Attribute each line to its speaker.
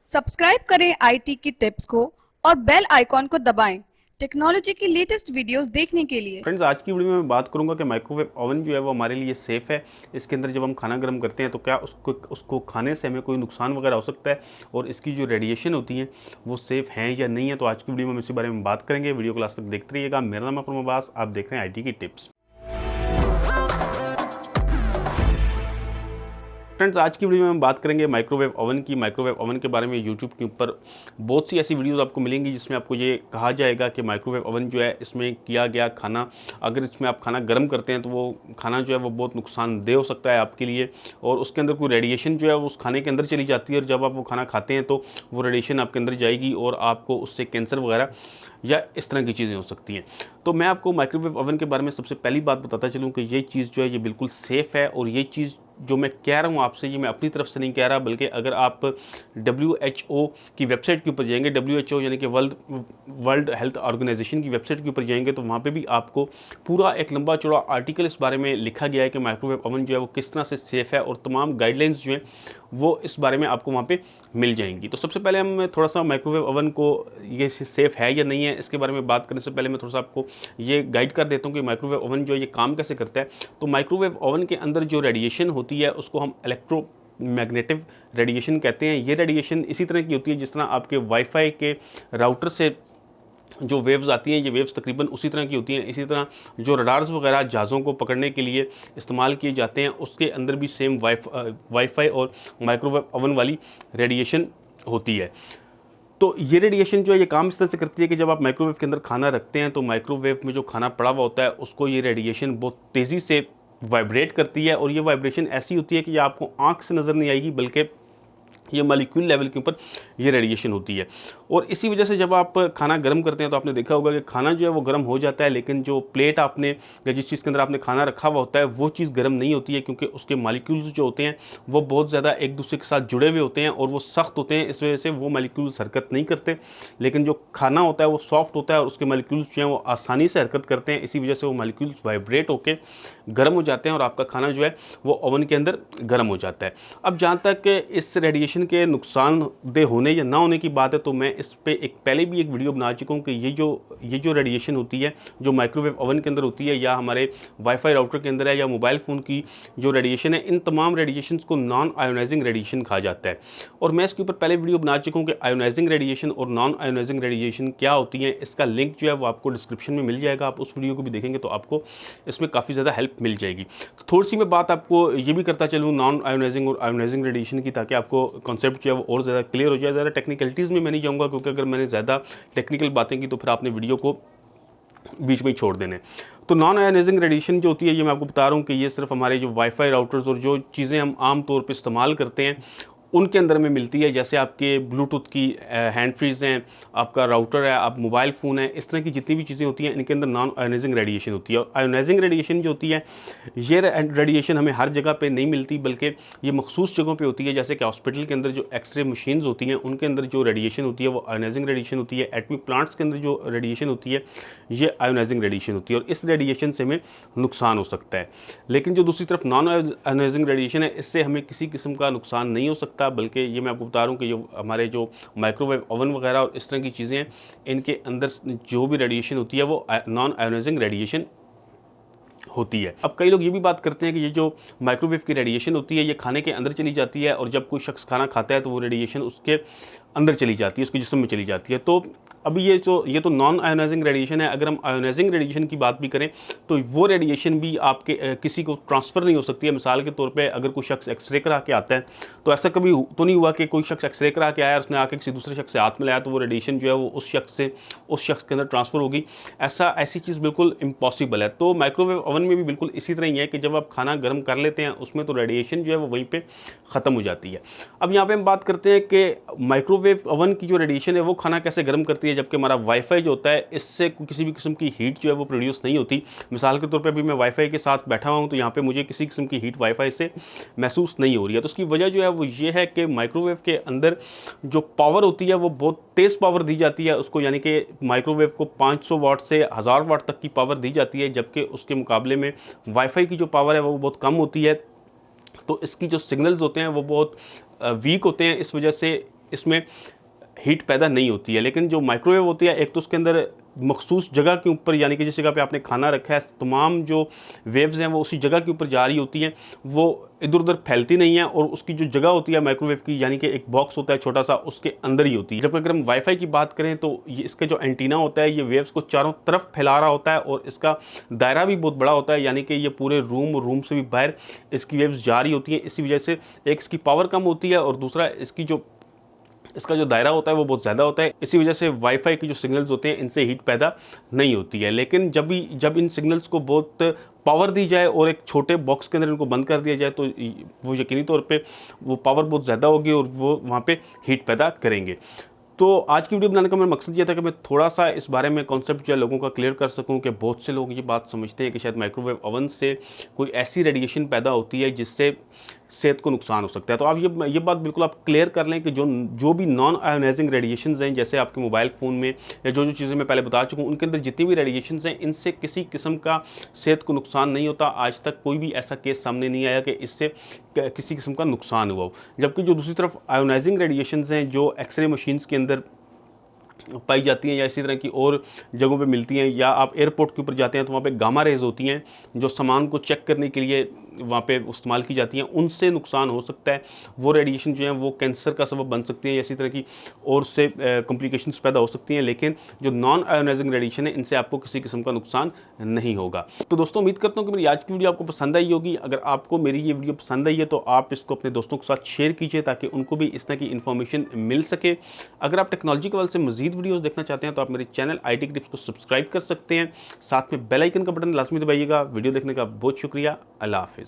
Speaker 1: Subscribe करें IT की tips को और बेल आइकॉन को दबाएं टेक्नोलॉजी की लेटेस्ट वीडियोस देखने के लिए।
Speaker 2: फ्रेंड्स, आज की वीडियो में मैं बात करूंगा कि माइक्रोवेव ओवन जो है वो हमारे लिए सेफ़ है। इसके अंदर जब हम खाना गर्म करते हैं तो क्या उसको खाने से हमें कोई नुकसान वगैरह हो सकता है, और इसकी जो रेडिएशन होती है वो सेफ़ हैं या नहीं है। तो आज की वीडियो में हम इसी बारे में बात करेंगे। वीडियो को लास्ट तक देखते रहिएगा। मेरा नाम है अकरम अब्बास, आप देख रहे हैं आईटी की टिप्स। फ्रेंड्स, आज की वीडियो में हम बात करेंगे माइक्रोवेव ओवन की। माइक्रोवेव ओवन के बारे में यूट्यूब के ऊपर बहुत सी ऐसी वीडियोस आपको मिलेंगी जिसमें आपको ये कहा जाएगा कि माइक्रोवेव ओवन जो है इसमें किया गया खाना, अगर इसमें आप खाना गर्म करते हैं तो वो खाना जो है वो बहुत नुकसानदेह हो सकता है आपके लिए, और उसके अंदर कोई रेडिएशन जो है वो उस खाने के अंदर चली जाती है, और जब आप वो खाना खाते हैं तो वो रेडिएशन आपके अंदर जाएगी और आपको उससे कैंसर वगैरह या इस तरह की चीज़ें हो सकती हैं। तो मैं आपको माइक्रोवेव ओवन के बारे में सबसे पहली बात बताता चलूँ कि ये चीज़ जो है ये बिल्कुल सेफ़ है, और ये चीज़ जो मैं कह रहा हूँ आपसे, ये मैं अपनी तरफ से नहीं कह रहा, बल्कि अगर आप WHO की वेबसाइट के ऊपर जाएंगे, WHO यानी कि वर्ल्ड हेल्थ ऑर्गेनाइजेशन की वेबसाइट के ऊपर जाएंगे, तो वहाँ पे भी आपको पूरा एक लंबा चौड़ा आर्टिकल इस बारे में लिखा गया है कि माइक्रोवेव ओवन जो है वो किस तरह से सेफ़ है, और तमाम गाइडलाइंस जो हैं वो इस बारे में आपको वहाँ पे मिल जाएंगी। तो सबसे पहले हम थोड़ा सा माइक्रोवेव ओवन को ये सेफ़ है या नहीं है इसके बारे में बात करने से पहले मैं थोड़ा सा आपको ये गाइड कर देता हूँ कि माइक्रोवेव ओवन जो है ये काम कैसे करता है। तो माइक्रोवेव ओवन के अंदर जो रेडिएशन होती है उसको हम इलेक्ट्रोमैग्नेटिव रेडिएशन कहते हैं। ये रेडिएशन इसी तरह की होती है जिस तरह आपके वाईफाई के राउटर से जो वेव्स आती हैं, ये वेव्स तकरीबन उसी तरह की होती हैं। इसी तरह जो रडार्स वगैरह जहाज़ों को पकड़ने के लिए इस्तेमाल किए जाते हैं, उसके अंदर भी सेम वाईफाई और माइक्रोवेव ओवन वाली रेडिएशन होती है। तो ये रेडिएशन जो है ये काम इस तरह से करती है कि जब आप माइक्रोवेव के अंदर खाना रखते हैं तो माइक्रोवेव में जो खाना पड़ा हुआ होता है उसको ये रेडिएशन बहुत तेज़ी से वाइब्रेट करती है, और ये वाइब्रेशन ऐसी होती है कि ये आपको आँख से नज़र नहीं आएगी, बल्कि ये मॉलिक्यूल लेवल के ऊपर ये रेडिएशन होती है। और इसी वजह से जब आप खाना गर्म करते हैं तो आपने देखा होगा कि खाना जो है वो गर्म हो जाता है, लेकिन जो प्लेट आपने या जिस चीज़ के अंदर आपने खाना रखा हुआ होता है वो चीज़ गर्म नहीं होती है, क्योंकि उसके मॉलिक्यूल्स जो होते हैं वो बहुत ज़्यादा एक दूसरे के साथ जुड़े हुए होते हैं और वो सख्त होते हैं। इस वजह से वो मॉलिक्यूल्स हरकत नहीं करते, लेकिन जो खाना होता है वो सॉफ्ट होता है और उसके मॉलिक्यूल्स जो हैं वो आसानी से हरकत करते हैं। इसी वजह से वो मॉलिक्यूल्स वाइब्रेट होकर गर्म हो जाते हैं और आपका खाना जो है वो ओवन के अंदर गर्म हो जाता है। अब जहाँ तक इस रेडिएशन के नुकसानदेह होने या ना होने की बात है, तो मैं इस पे पहले भी एक वीडियो बना चुका हूँ कि ये जो रेडिएशन होती है जो माइक्रोवेव ओवन के अंदर होती है, या हमारे वाईफाई राउटर के अंदर है, या मोबाइल फ़ोन की जो रेडिएशन है, इन तमाम रेडिएशंस को नॉन आयोनाइजिंग रेडिएशन कहा जाता है। और मैं इसके ऊपर पहले वीडियो बना चुका हूँ कि आयोनाइजिंग रेडिएशन और नॉन आयोनाइजिंग रेडिएशन क्या होती है। इसका लिंक जो है वो आपको डिस्क्रिप्शन में मिल जाएगा, आप उस वीडियो को भी देखेंगे तो आपको इसमें काफ़ी ज़्यादा हेल्प मिल जाएगी। तो थोड़ी सी मैं बात आपको ये भी करता चलूँ नॉन आयोनाइजिंग और आयोनाइजिंग रेडिएशन की, ताकि आपको कॉन्सेप्ट जो है वो और ज़्यादा क्लियर हो जाए। ज़्यादा टेक्निकलिटीज़ में मैं नहीं जाऊँगा, क्योंकि अगर मैंने ज़्यादा टेक्निकल बातें की तो फिर आपने वीडियो को बीच में ही छोड़ देने। तो नॉन आयोनाइजिंग रेडिएशन जो होती है ये मैं आपको बता रहा हूँ कि ये सिर्फ हमारे जो वाईफाई राउटर्स और जो चीज़ें हम आम तौर पे इस्तेमाल करते हैं उनके अंदर में मिलती है। जैसे आपके ब्लूटूथ की हैंड फ्रीज हैं, आपका राउटर है, आप मोबाइल फ़ोन है, इस तरह की जितनी भी चीज़ें होती हैं इनके अंदर नॉन आयोनाइजिंग रेडिएशन होती है। और आयोनाइजिंग रेडिएशन जो होती है ये रेडिएशन हमें हर जगह पे नहीं मिलती, बल्कि ये मखसूस जगहों पे होती है। जैसे कि हॉस्पिटल के अंदर जो एक्सरे मशीन्स होती हैं उनके अंदर जो रेडिएशन होती है वो आयोनाइजिंग रेडिएशन होती है। एटॉमिक प्लांट्स के अंदर जो रेडिएशन होती है ये आयोनाइजिंग रेडिएशन होती है, और इस रेडिएशन से हमें नुकसान हो सकता है। लेकिन जो दूसरी तरफ नॉन आयोनाइजिंग रेडिएशन है इससे हमें किसी किस्म का नुकसान नहीं हो सकता, बल्कि ये मैं आपको बता रहा हूँ कि जो हमारे जो माइक्रोवेव ओवन वगैरह और इस तरह की चीज़ें हैं इनके अंदर जो भी रेडिएशन होती है वो नॉन आयोनाइजिंग रेडिएशन होती है। अब कई लोग ये भी बात करते हैं कि ये जो माइक्रोवेव की रेडिएशन होती है ये खाने के अंदर चली जाती है, और जब कोई शख्स खाना खाता है तो वो रेडिएशन उसके अंदर चली जाती है, उसके जिस्म में चली जाती है। तो अभी ये तो नॉन आयोनाइजिंग रेडिएशन है। अगर हम आयोनाइजिंग रेडिएशन की बात भी करें तो वो रेडिएशन भी आपके किसी को ट्रांसफ़र नहीं हो सकती है। मिसाल के तौर पे अगर कोई शख्स एक्सरे करा के आता है तो ऐसा कभी तो नहीं हुआ कि कोई शख्स एक्सरे करा के आया और उसने आके किसी दूसरे शख्स से हाथ में लाया तो वो रेडिएशन जो है वो उस शख्स के अंदर ट्रांसफ़र होगी। ऐसी चीज़ बिल्कुल इम्पॉसिबल है। तो माइक्रोवेव ओवन में भी बिल्कुल इसी तरह ही है कि जब आप खाना गर्म कर लेते हैं उसमें तो रेडिएशन जो है वो वहीं पर ख़त्म हो जाती है। अब यहाँ पर हम बात करते हैं कि माइक्रोवेव ओवन की जो रेडिएशन है वो खाना कैसे गर्म करती है, जबकि हमारा वाईफाई जो होता है इससे किसी भी किस्म की हीट जो है वो प्रोड्यूस नहीं होती। मिसाल के तौर पे अभी मैं वाईफाई के साथ बैठा हुआ हूँ तो यहाँ पे मुझे किसी किस्म की हीट वाईफाई से महसूस नहीं हो रही है। तो उसकी वजह जो है वो ये है कि माइक्रोवेव के अंदर जो पावर होती है वो बहुत तेज़ पावर दी जाती है उसको, यानी कि माइक्रोवेव को 500 वाट से 1000 वाट तक की पावर दी जाती है, जबकि उसके मुकाबले में वाईफाई की जो पावर है वो बहुत कम होती है। तो इसकी जो सिग्नल्स होते हैं वो बहुत वीक होते हैं। इस वजह से इसमें हीट पैदा नहीं होती है। लेकिन जो माइक्रोवेव होती है, एक तो उसके अंदर मखसूस जगह के ऊपर, यानी कि जिस जगह पे आपने खाना रखा है, तमाम जो वेव्स हैं वो उसी जगह के ऊपर जा रही होती हैं, वो इधर उधर फैलती नहीं है। और उसकी जो जगह होती है माइक्रोवेव की, यानी कि एक बॉक्स होता है छोटा सा, उसके अंदर ही होती है। जब अगर हम वाईफाई की बात करें तो ये इसका जो एंटीना होता है ये वेव्स को चारों तरफ फैला रहा होता है और इसका दायरा भी बहुत बड़ा होता है, यानी कि ये पूरे रूम से भी बाहर इसकी वेव्स जा रही होती हैं। इसी वजह से एक इसकी पावर कम होती है और दूसरा इसका जो दायरा होता है वो बहुत ज़्यादा होता है। इसी वजह से वाईफाई की जो सिग्नल्स होते हैं इनसे हीट पैदा नहीं होती है। लेकिन जब इन सिग्नल्स को बहुत पावर दी जाए और एक छोटे बॉक्स के अंदर इनको बंद कर दिया जाए तो वो यकीनी तौर पे वो पावर बहुत ज़्यादा होगी और वो वहाँ पे हीट पैदा करेंगे। तो आज की वीडियो बनाने का मेरा मकसद ये था कि मैं थोड़ा सा इस बारे में कॉन्सेप्ट जो है लोगों का क्लियर कर सकूं कि बहुत से लोग ये बात समझते हैं कि शायद माइक्रोवेव ओवन से कोई ऐसी रेडिएशन पैदा होती है जिससे सेहत को नुकसान हो सकता है। तो आप ये बात बिल्कुल आप क्लियर कर लें कि जो भी नॉन आयोनाइजिंग रेडिएशंस हैं, जैसे आपके मोबाइल फ़ोन में या जो चीज़ें मैं पहले बता चुका हूँ, उनके अंदर जितनी भी रेडिएशंस हैं इनसे किसी किस्म का सेहत को नुकसान नहीं होता। आज तक कोई भी ऐसा केस सामने नहीं आया कि इससे किसी किस्म का नुकसान हुआ हो। जबकि जो दूसरी तरफ आयोनाइजिंग रेडिएशंस हैं जो एक्सरे मशीन्स के अंदर पाई जाती हैं या इसी तरह की और जगहों पे मिलती हैं, या आप एयरपोर्ट के ऊपर जाते हैं तो वहाँ पे गामा रेज होती हैं जो सामान को चेक करने के लिए वहाँ पे इस्तेमाल की जाती हैं, उनसे नुकसान हो सकता है। वो रेडिएशन जो है वो कैंसर का सबब बन सकती है, इसी तरह की और से कॉम्प्लिकेशंस पैदा हो सकती हैं। लेकिन जो नॉन आयोनाइजिंग रेडिएशन है इनसे आपको किसी किस्म का नुकसान नहीं होगा। तो दोस्तों उम्मीद करता हूँ कि मेरी आज की वीडियो आपको पसंद आई होगी। अगर आपको मेरी ये वीडियो पसंद आई है तो आप इसको अपने दोस्तों के साथ शेयर कीजिए ताकि उनको भी इस तरह की इन्फॉर्मेशन मिल सके। अगर आप टेक्नोलॉजी के हवाले से मजीद वीडियोस देखना चाहते हैं तो आप मेरे चैनल IT के टिप्स को सब्सक्राइब कर सकते हैं। साथ में बेल आइकन का बटन लाजमी दबाइएगा। वीडियो देखने का बहुत शुक्रिया। अल्लाह हाफिज़।